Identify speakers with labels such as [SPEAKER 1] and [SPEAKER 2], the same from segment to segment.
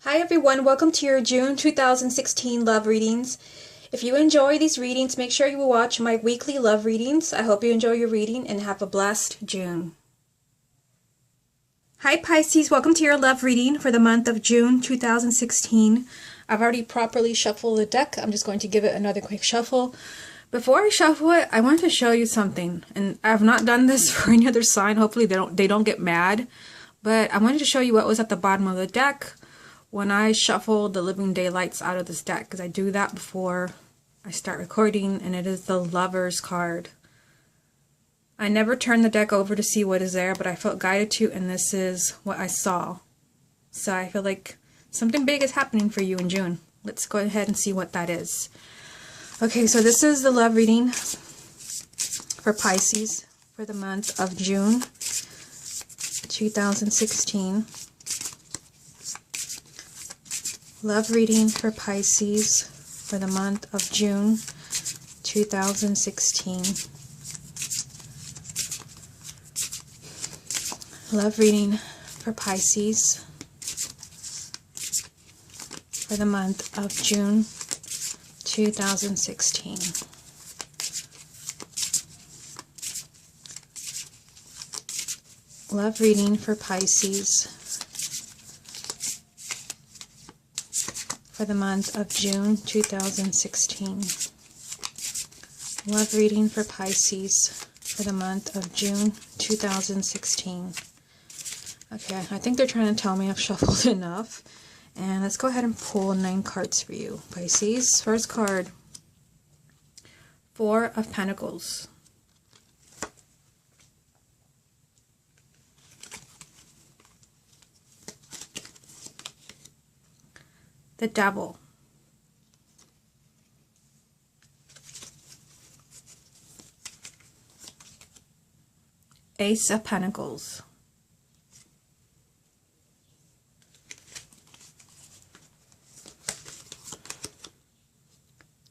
[SPEAKER 1] Hi everyone, welcome to your June 2016 love readings. If you enjoy these readings, make sure you watch my weekly love readings. I hope you enjoy your reading and have a blessed June. Hi Pisces, welcome to your love reading for the month of June 2016. I've already properly shuffled the deck. I'm just going to give it another quick shuffle. Before I shuffle it, I want to show you something. And I've not done this for any other sign. Hopefully they don't get mad. But I wanted to show you what was at the bottom of the deck when I shuffled the Living Daylights out of this deck, because I do that before I start recording, and it is the Lover's card. I never turn the deck over to see what is there, but I felt guided to, and this is what I saw. So I feel like something big is happening for you in June. Let's go ahead and see what that is. Okay, so this is the love reading for Pisces for the month of June 2016. Love reading for Pisces for the month of June 2016. Love reading for Pisces for the month of June 2016. Love reading for Pisces for the month of June 2016. Love reading for Pisces for the month of June 2016. Okay, I think they're trying to tell me I've shuffled enough. And let's go ahead and pull 9 cards for you, Pisces. First card, 4 of Pentacles. The Devil. Ace of Pentacles.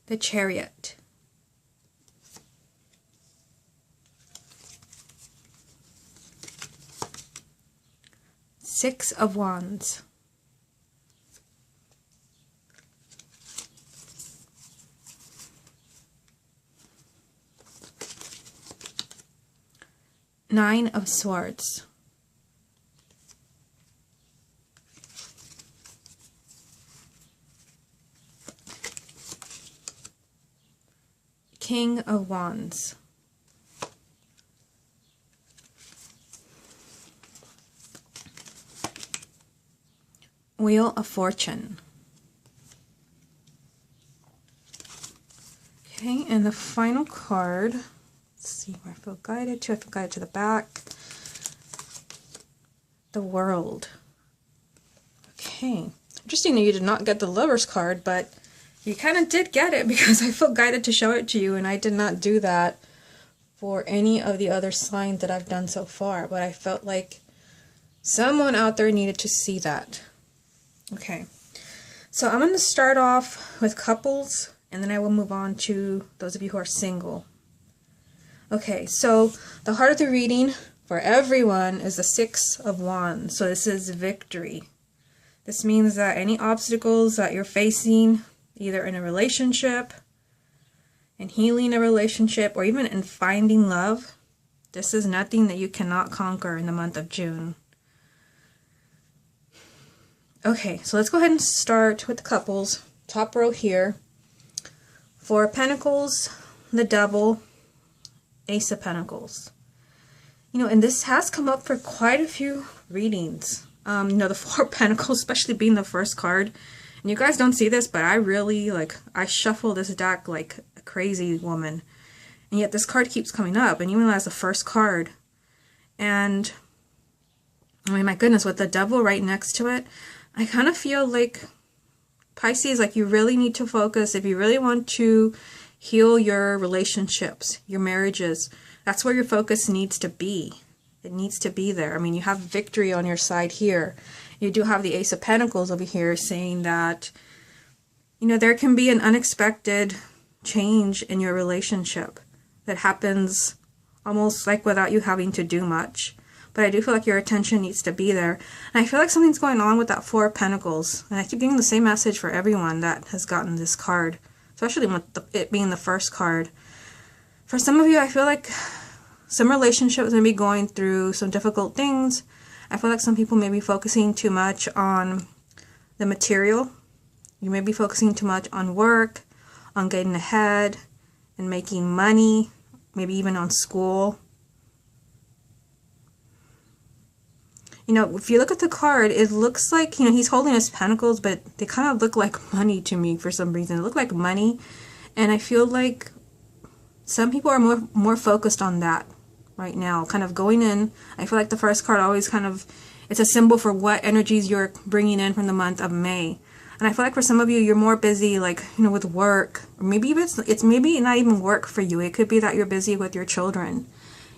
[SPEAKER 1] The Chariot. Six of Wands. Nine of Swords. King of Wands. Wheel of Fortune. Okay, and the final card, let's see where I feel guided to. I feel guided to the back. The World. Okay, interesting that you did not get the Lover's card, but you kind of did get it because I felt guided to show it to you, and I did not do that for any of the other signs that I've done so far, but I felt like someone out there needed to see that. Okay, so I'm going to start off with couples, and then I will move on to those of you who are single. Okay, so the heart of the reading for everyone is the 6 of Wands, so this is victory. This means that any obstacles that you're facing, either in a relationship, in healing a relationship, or even in finding love, this is nothing that you cannot conquer in the month of June. Okay, so let's go ahead and start with the couples. Top row here. 4 of Pentacles, the Devil, Ace of Pentacles. You know, and this has come up for quite a few readings. You know, the 4 of Pentacles, especially being the first card. And you guys don't see this, but I really, I shuffle this deck like a crazy woman. And yet this card keeps coming up, and even as the first card. And, I mean, my goodness, with the Devil right next to it, I kind of feel like, Pisces, like you really need to focus. If you really want to heal your relationships, your marriages, that's where your focus needs to be. It needs to be there. I mean, you have victory on your side here. You do have the Ace of Pentacles over here saying that, you know, there can be an unexpected change in your relationship that happens almost like without you having to do much. but I do feel like your attention needs to be there. And I feel like something's going on with that Four of Pentacles. And I keep getting the same message for everyone that has gotten this card, especially with it being the first card. For some of you, I feel like some relationships may be going through some difficult things. I feel like some people may be focusing too much on the material. You may be focusing too much on work, on getting ahead, and making money, maybe even on school. You know, if you look at the card, it looks like, you know, he's holding his pentacles, but they kind of look like money to me for some reason. They look like money, and I feel like some people are more focused on that right now, kind of going in. I feel like the first card always kind of, it's a symbol for what energies you're bringing in from the month of May. And I feel like for some of you, you're more busy, like, you know, with work. Or maybe it's maybe not even work for you. It could be that you're busy with your children.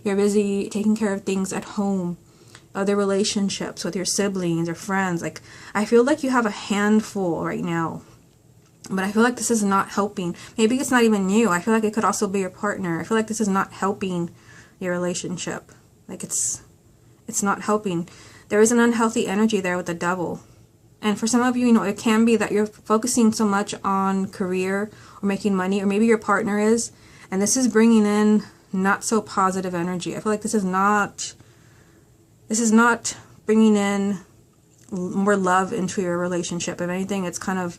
[SPEAKER 1] You're busy taking care of things at home, other relationships with your siblings or friends. Like, I feel like you have a handful right now. But I feel like this is not helping. Maybe it's not even you. I feel like it could also be your partner. I feel like this is not helping your relationship. Like, it's not helping. There is an unhealthy energy there with the Devil. And for some of you, you know, it can be that you're focusing so much on career or making money, or maybe your partner is, and this is bringing in not so positive energy. I feel like this is not bringing in more love into your relationship. If anything, it's kind of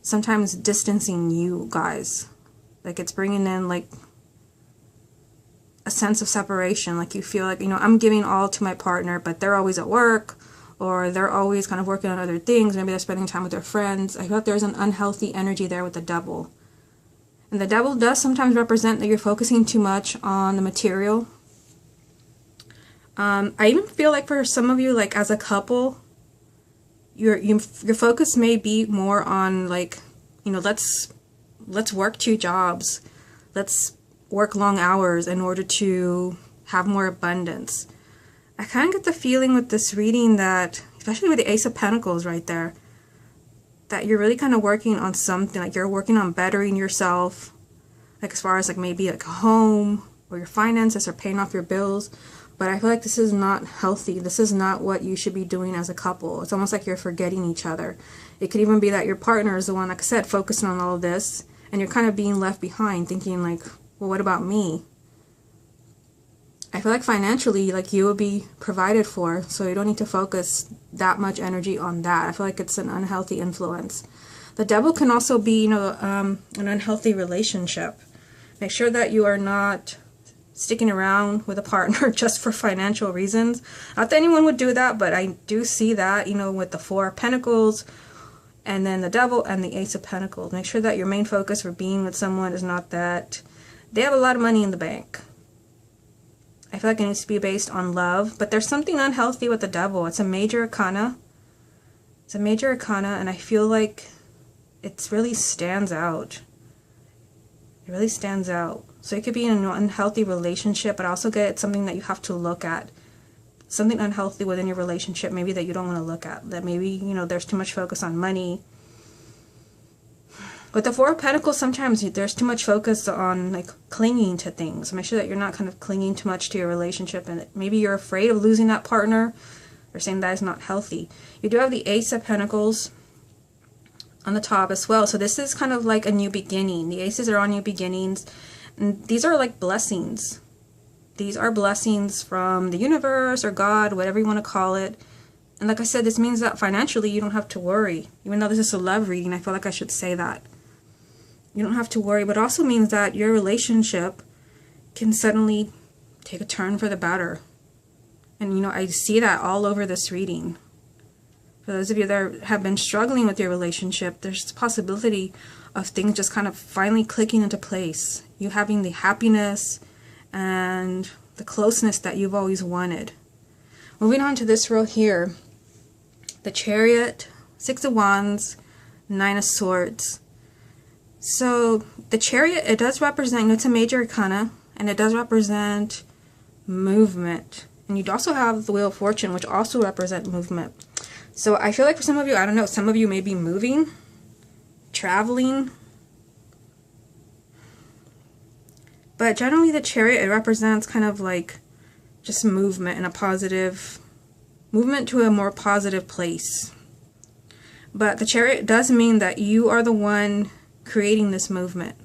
[SPEAKER 1] sometimes distancing you guys. Like, it's bringing in like a sense of separation. Like, you feel like, you know, I'm giving all to my partner, but they're always at work, or they're always kind of working on other things. Maybe they're spending time with their friends. I feel like there's an unhealthy energy there with the Devil. And the Devil does sometimes represent that you're focusing too much on the material. I even feel like for some of you, like as a couple, your focus may be more on, like, you know, let's work 2 jobs. Let's work long hours in order to have more abundance. I kind of get the feeling with this reading that, especially with the Ace of Pentacles right there, that you're really kind of working on something. Like, you're working on bettering yourself, like as far as like maybe like a home or your finances or paying off your bills. But I feel like this is not healthy. This is not what you should be doing as a couple. It's almost like you're forgetting each other. It could even be that your partner is the one, like I said, focusing on all of this, and you're kind of being left behind, thinking like, well, what about me? I feel like financially, like, you will be provided for, so you don't need to focus that much energy on that. I feel like it's an unhealthy influence. The Devil can also be, you know, an unhealthy relationship. Make sure that you are not sticking around with a partner just for financial reasons. Not that anyone would do that, but I do see that, you know, with the Four of Pentacles, and then the Devil and the Ace of Pentacles. Make sure that your main focus for being with someone is not that they have a lot of money in the bank. I feel like it needs to be based on love, but there's something unhealthy with the Devil. It's a major arcana. It's a major arcana, and I feel like it really stands out. It really stands out. So it could be in an unhealthy relationship, but I also get it's something that you have to look at. Something unhealthy within your relationship, maybe that you don't want to look at. That maybe, you know, there's too much focus on money. With the Four of Pentacles, sometimes there's too much focus on, like, clinging to things. Make sure that you're not kind of clinging too much to your relationship, and maybe you're afraid of losing that partner, or saying that is not healthy. You do have the Ace of Pentacles on the top as well, so this is kind of like a new beginning. The aces are on new beginnings, and these are like blessings. These are blessings from the universe or God, whatever you want to call it. And like I said, this means that financially you don't have to worry. Even though this is a love reading, I feel like I should say that. You don't have to worry, but it also means that your relationship can suddenly take a turn for the better. And, you know, I see that all over this reading. For those of you that have been struggling with your relationship, there's the possibility of things just kind of finally clicking into place. You having the happiness and the closeness that you've always wanted. Moving on to this row here. The Chariot, Six of Wands, Nine of Swords. So the Chariot, it does represent, you know, it's a major arcana, and it does represent movement. And you'd also have the Wheel of Fortune, which also represent movement. So I feel like for some of you, I don't know, some of you may be moving, traveling. But generally the Chariot, it represents kind of like just movement and a positive movement to a more positive place. But the Chariot does mean that you are the one creating this movement.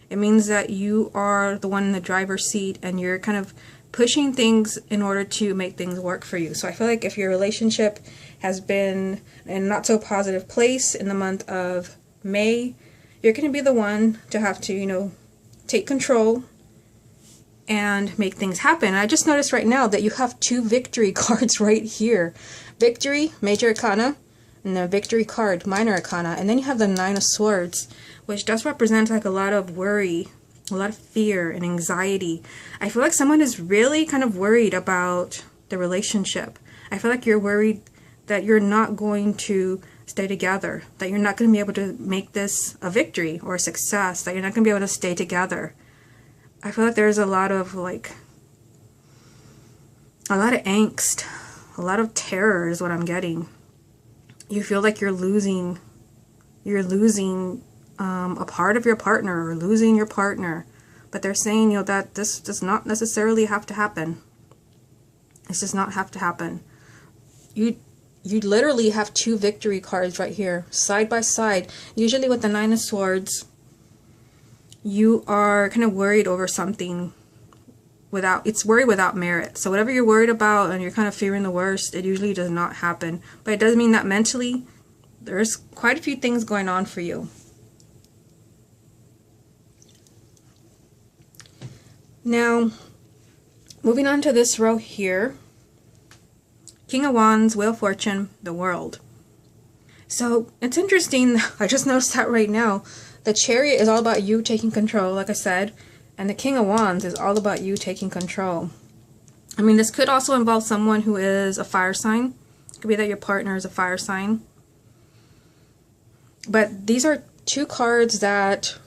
[SPEAKER 1] It means that you are the one in the driver's seat and you're kind of pushing things in order to make things work for you. So I feel like if your relationship has been in a not so positive place in the month of May, you're going to be the one to have to, you know, take control and make things happen. I just noticed right now that you have 2 victory cards right here. Victory, Major Arcana, and the Victory card, Minor Arcana. And then you have the 9 of Swords, which does represent like a lot of worry, a lot of fear and anxiety. I feel like someone is really kind of worried about the relationship. I feel like you're worried that you're not going to stay together, that you're not going to be able to make this a victory or a success, that you're not going to be able to stay together. I feel like there's a lot of angst, a lot of terror is what I'm getting. You feel like you're losing a part of your partner or losing your partner. But they're saying, you know, that this does not necessarily have to happen. This does not have to happen. You literally have 2 victory cards right here, side by side. Usually with the 9 of Swords, you are kind of worried over something it's worry without merit. So whatever you're worried about and you're kind of fearing the worst, it usually does not happen. But it does mean that mentally, there's quite a few things going on for you. Now, moving on to this row here, King of Wands, Wheel of Fortune, the World. So it's interesting, I just noticed that right now. The Chariot is all about you taking control, like I said, and the King of Wands is all about you taking control. I mean, this could also involve someone who is a fire sign. It could be that your partner is a fire sign. But these are 2 cards that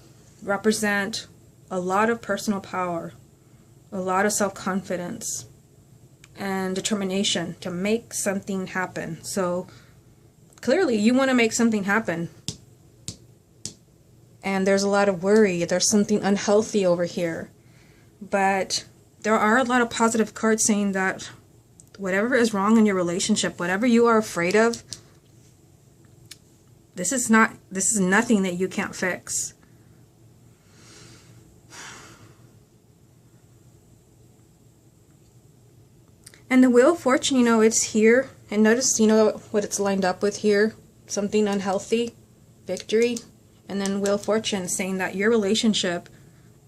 [SPEAKER 1] represent a lot of personal power, a lot of self-confidence, and determination to make something happen. So clearly you want to make something happen. And there's a lot of worry. There's something unhealthy over here. But there are a lot of positive cards saying that whatever is wrong in your relationship, whatever you are afraid of, this is nothing that you can't fix. And the Wheel of Fortune, you know, it's here. And notice, you know, what it's lined up with here. Something unhealthy, victory. And then Wheel of Fortune saying that your relationship,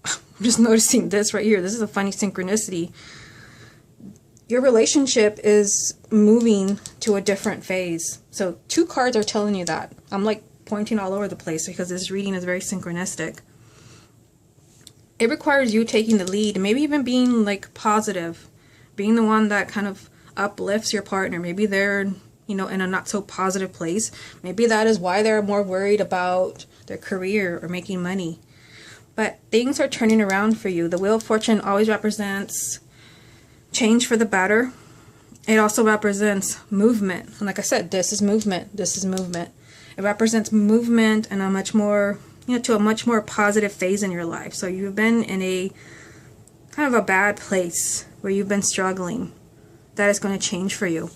[SPEAKER 1] I'm just noticing this right here. This is a funny synchronicity. Your relationship is moving to a different phase. So 2 cards are telling you that. I'm like pointing all over the place because this reading is very synchronistic. It requires you taking the lead, maybe even being like positive, being the one that kind of uplifts your partner. Maybe they're, you know, in a not so positive place. Maybe that is why they're more worried about their career or making money. But things are turning around for you. The Wheel of Fortune always represents change for the better. It also represents movement. And like I said, this is movement. This is movement. It represents movement and a much more, you know, to a much more positive phase in your life. So you've been in a kind of a bad place where you've been struggling. That is going to change for you.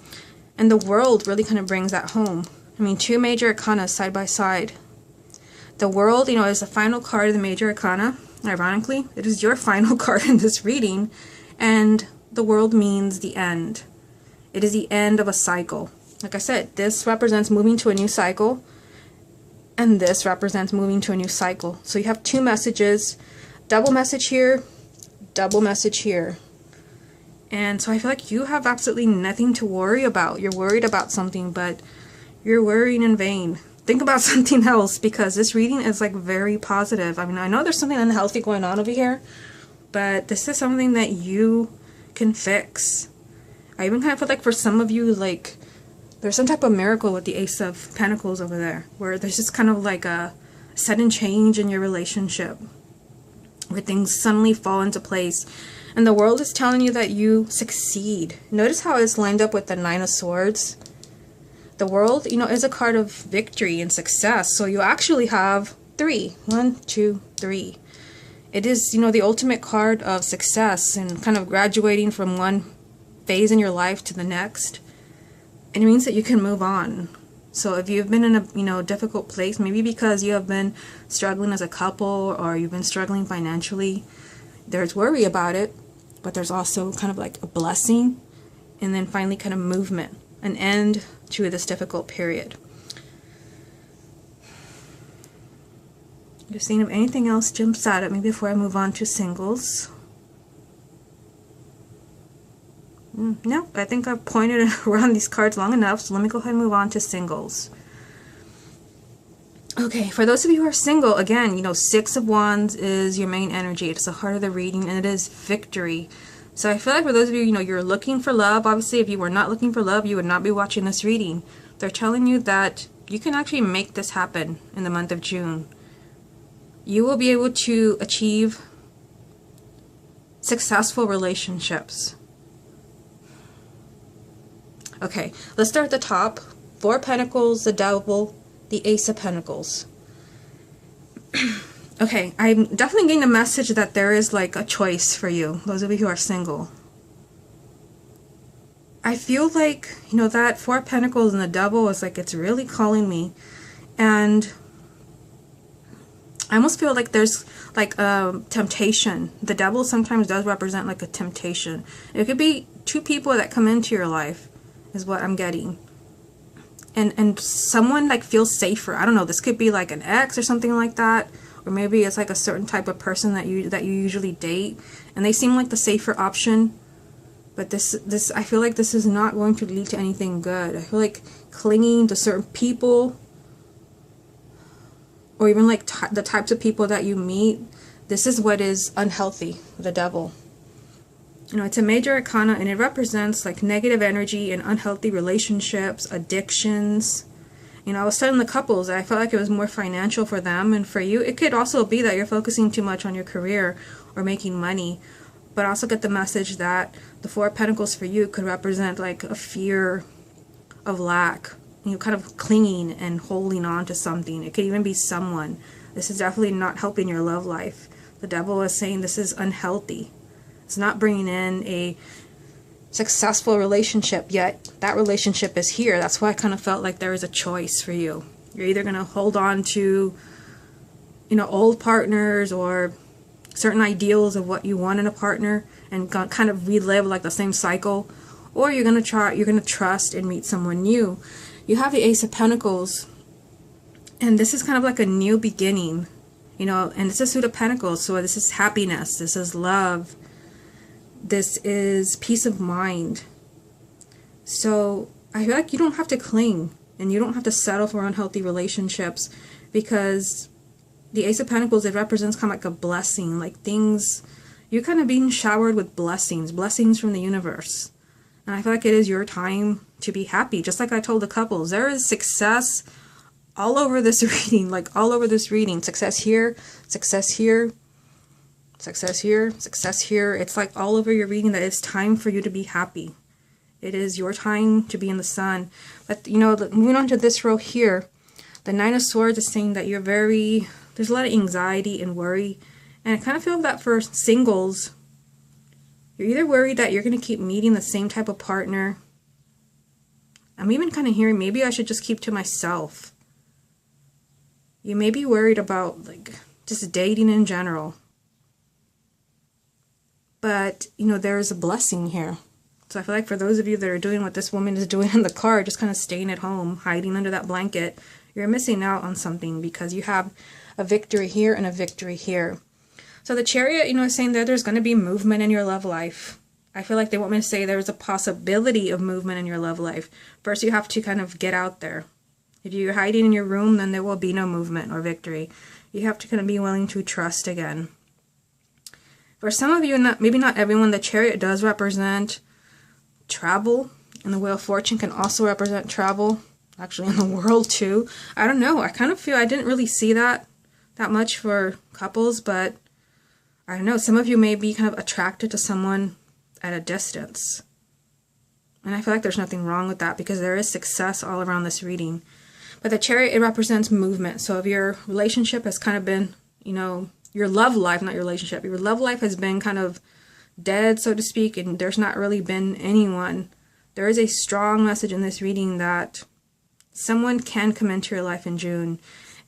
[SPEAKER 1] And the World really kind of brings that home. I mean, 2 major arcana side by side. The World, you know, is the final card of the major arcana. Ironically, it is your final card in this reading. And the World means the end. It is the end of a cycle. Like I said, this represents moving to a new cycle. And this represents moving to a new cycle. So you have 2 messages. Double message here. Double message here. And so I feel like you have absolutely nothing to worry about. You're worried about something, but you're worrying in vain. Think about something else, because this reading is like very positive. I mean, I know there's something unhealthy going on over here, but this is something that you can fix. I even kind of feel like for some of you, like, there's some type of miracle with the Ace of Pentacles over there, where there's just kind of like a sudden change in your relationship, where things suddenly fall into place. And the World is telling you that you succeed. Notice how it's lined up with the 9 of Swords. The World, you know, is a card of victory and success. So you actually have 3. 1, 2, 3. It is, you know, the ultimate card of success and kind of graduating from one phase in your life to the next. And it means that you can move on. So if you've been in a difficult place, maybe because you have been struggling as a couple or you've been struggling financially, there's worry about it, but there's also kind of like a blessing and then finally kind of movement, an end to this difficult period. Just seeing if anything else jumps out at me before I move on to singles. No, I think I've pointed around these cards long enough, so let me go ahead and move on to singles. Okay, for those of you who are single, again, 6 of Wands is your main energy. It's the heart of the reading, and it is victory. So I feel like for those of you, you're looking for love. Obviously, if you were not looking for love, you would not be watching this reading. They're telling you that you can actually make this happen in the month of June. You will be able to achieve successful relationships. Okay, let's start at the top. 4 of Pentacles, the Devil, the Ace of Pentacles. Okay, I'm definitely getting a message that there is like a choice for you, those of you who are single. I feel like, that 4 of Pentacles and the Devil is like, it's really calling me. And I almost feel like there's like a temptation. The Devil sometimes does represent like a temptation. It could be 2 people that come into your life, is what I'm getting. And someone like feels safer. I don't know, this could be like an ex or something like that, or maybe it's like a certain type of person that you usually date, and they seem like the safer option. But this I feel like this is not going to lead to anything good. I feel like clinging to certain people, or even like the types of people that you meet, this is what is unhealthy, the Devil. It's a major arcana, and it represents like negative energy and unhealthy relationships, addictions. I was telling the couples that I felt like it was more financial for them, and for you it could also be that you're focusing too much on your career or making money. But I also get the message that the 4 of Pentacles for you could represent like a fear of lack, kind of clinging and holding on to something. It could even be someone. This is definitely not helping your love life. The Devil is saying this is unhealthy. It's not bringing in a successful relationship, yet that relationship is here. That's why I kind of felt like there is a choice for you. You're either going to hold on to, old partners or certain ideals of what you want in a partner and kind of relive like the same cycle, or you're going to trust and meet someone new. You have the Ace of Pentacles, and this is kind of like a new beginning, and it's a Suit of Pentacles, so this is happiness, this is love. This is peace of mind. So I feel like you don't have to cling and you don't have to settle for unhealthy relationships, because the Ace of Pentacles, it represents kind of like a blessing, like things, you're kind of being showered with blessings from the universe. And I feel like it is your time to be happy. Just like I told the couples, there is success all over this reading, like all over this reading. Success here, success here. Success here, success here. It's like all over your reading that it's time for you to be happy. It is your time to be in the sun. But, moving on to this row here, the 9 of Swords is saying that there's a lot of anxiety and worry. And I kind of feel that for singles, you're either worried that you're going to keep meeting the same type of partner. I'm even kind of hearing maybe I should just keep to myself. You may be worried about like just dating in general. But, there is a blessing here. So I feel like for those of you that are doing what this woman is doing in the card, just kind of staying at home, hiding under that blanket, you're missing out on something, because you have a victory here and a victory here. So the Chariot, is saying that there's going to be movement in your love life. I feel like they want me to say there's a possibility of movement in your love life. First, you have to kind of get out there. If you're hiding in your room, then there will be no movement or victory. You have to kind of be willing to trust again. For some of you, maybe not everyone, the Chariot does represent travel, and the Wheel of Fortune can also represent travel, actually in the world too. I don't know, I kind of feel I didn't really see that much for couples, but I don't know, some of you may be kind of attracted to someone at a distance. And I feel like there's nothing wrong with that, because there is success all around this reading. But the Chariot, it represents movement. So if your relationship has kind of been, your love life, not your relationship, your love life has been kind of dead, so to speak, and there's not really been anyone, there is a strong message in this reading that someone can come into your life in June.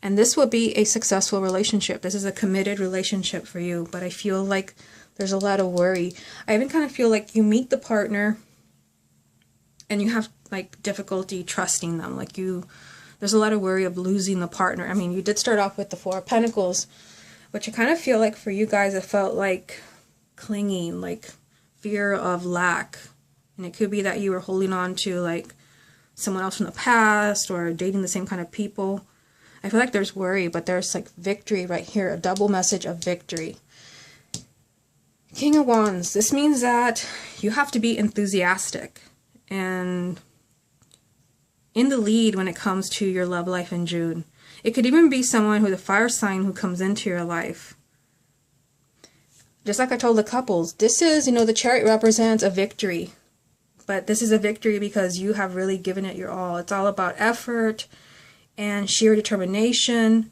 [SPEAKER 1] And this will be a successful relationship. This is a committed relationship for you. But I feel like there's a lot of worry. I even kind of feel like you meet the partner and you have like difficulty trusting them. Like there's a lot of worry of losing the partner. I mean, you did start off with the Four of Pentacles, which I kind of feel like for you guys, it felt like clinging, like fear of lack. And it could be that you were holding on to like someone else from the past or dating the same kind of people. I feel like there's worry, but there's like victory right here, a double message of victory. King of Wands, this means that you have to be enthusiastic and in the lead when it comes to your love life in June. It could even be someone who's a fire sign who comes into your life. Just like I told the couples, this is, the Chariot represents a victory. But this is a victory because you have really given it your all. It's all about effort and sheer determination,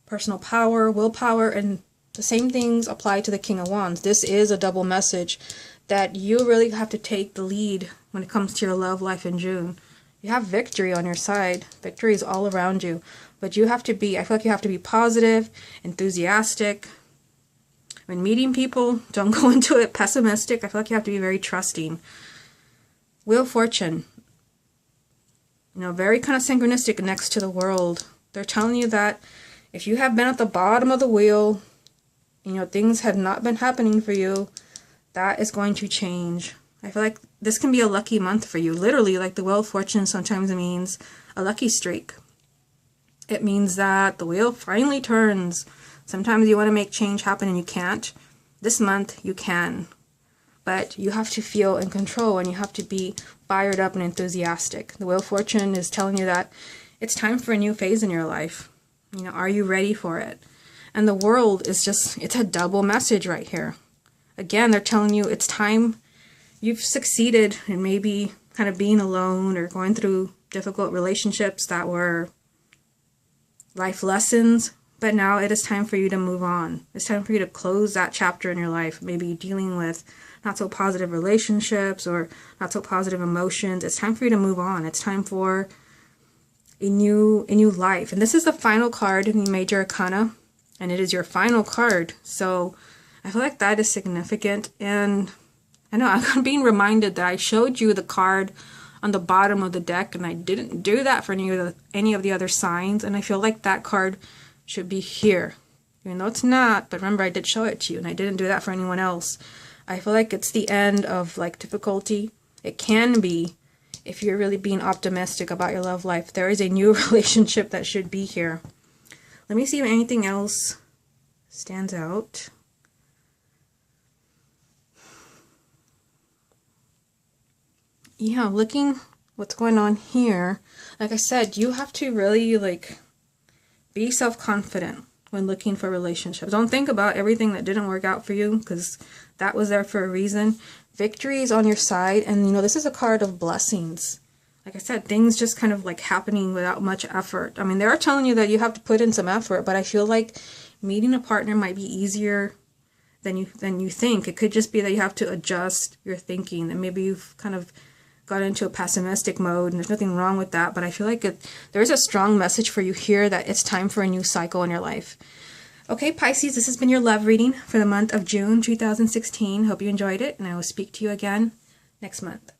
[SPEAKER 1] personal power, willpower, and the same things apply to the King of Wands. This is a double message that you really have to take the lead when it comes to your love life in June. You have victory on your side. Victory is all around you. But you have to be, I feel like you have to be positive, enthusiastic. When meeting people, don't go into it pessimistic. I feel like you have to be very trusting. Wheel of Fortune. Very kind of synchronistic next to the World. They're telling you that if you have been at the bottom of the wheel, things have not been happening for you, that is going to change. I feel like this can be a lucky month for you. Literally, like the Wheel of Fortune sometimes means a lucky streak. It means that the wheel finally turns. Sometimes you want to make change happen and you can't. This month, you can. But you have to feel in control and you have to be fired up and enthusiastic. The Wheel of Fortune is telling you that it's time for a new phase in your life. Are you ready for it? And the World is it's a double message right here. Again, they're telling you it's time. You've succeeded in maybe kind of being alone or going through difficult relationships that were life lessons. But now it is time for you to move on. It's time for you to close that chapter in your life. Maybe dealing with not so positive relationships or not so positive emotions. It's time for you to move on. It's time for a new life. And this is the final card in the Major Arcana, and it is your final card. So I feel like that is significant. And I know I'm being reminded that I showed you the card on the bottom of the deck, and I didn't do that for any of the other signs. And I feel like that card should be here, even though it's not. But remember, I did show it to you, and I didn't do that for anyone else. I feel like it's the end of like difficulty. It can be if you're really being optimistic about your love life. There is a new relationship that should be here. Let me see if anything else stands out. Yeah, looking what's going on here. Like I said, you have to really be self-confident when looking for relationships. Don't think about everything that didn't work out for you, because that was there for a reason. Victory is on your side, and this is a card of blessings. Like I said, things just kind of happening without much effort. I mean, they are telling you that you have to put in some effort, but I feel like meeting a partner might be easier than you think. It could just be that you have to adjust your thinking, and maybe you've kind of got into a pessimistic mode, and there's nothing wrong with that, but I feel like there's a strong message for you here that it's time for a new cycle in your life. Okay, Pisces, this has been your love reading for the month of June 2016. Hope you enjoyed it, and I will speak to you again next month.